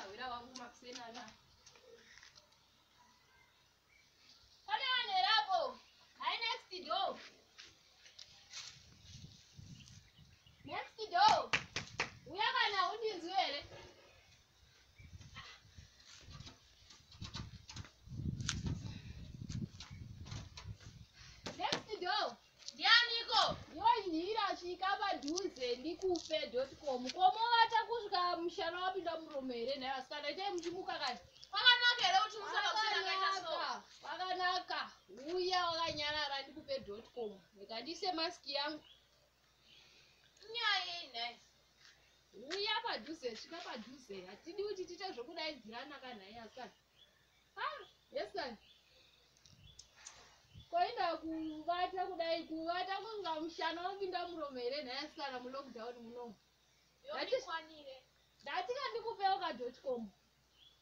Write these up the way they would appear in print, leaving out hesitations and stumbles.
wira wangu makusena na. Kone wanerapo. Hai next door. Next door. Uyakana undinzwele. Next door. Ndianiko. Yoinira svika padhuze ndikupe.com. Komo vata kusvika mushana wapinda muromo here naye vasikana itai muchimuka kani. Kwakanaka here kuti musakausina kaita so. Kwakanaka. Uya wakanyarara ndikupe.com. Ndikandise maski yangu. Nyaya inai. Uya padhuze, svika padhuze. Hatidi kuti tiite zvokudaidzirana kanhai asikana. Yes kani. Koinda kuvata kudai kuvata kunga mushana wapinda muromo here naye asikana mulockdown munomu. Yonikwanire. Ndatika ndikupewo ka.com.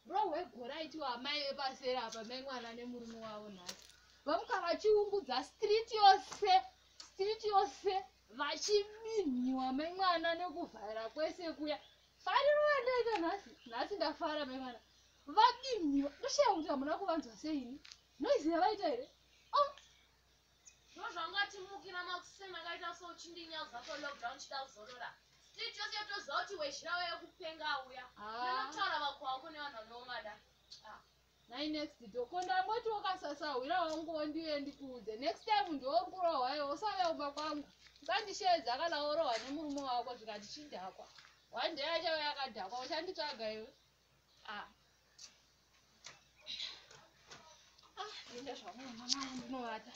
Bro wegora iti wamai vepasera apa mai mwana nemurume wavo nhasi. Vamuka vachiumbudza street yose vachiminhiwa mai mwana nekuvhara kwese kuya. Fariro yandaita nhasi ndafara mai mwana. Vaminhiwa. Ndoshaya kuti hamuna kuvanzwa seini. Noiziva vaita here? Zvangatimuukira makusema kaita so uchindinyauza ko lockdown chida kuzorora. Street yose yotoziva kuti wezhira weye kupenga uya. Nenotaura vakwawo kune vanhu vanovada. Nai next door. Kondangoti wakasasahwira wangu ndiye ndikuudze. Next time ndiokurohwayo usaveumba kwangu. Usandishedza kana worohwa nemurume wako zvikati chindakwa. One day achave yakadhakwa uchanditsvaga iwe. Ndinda zvamunhu mama ndinovata.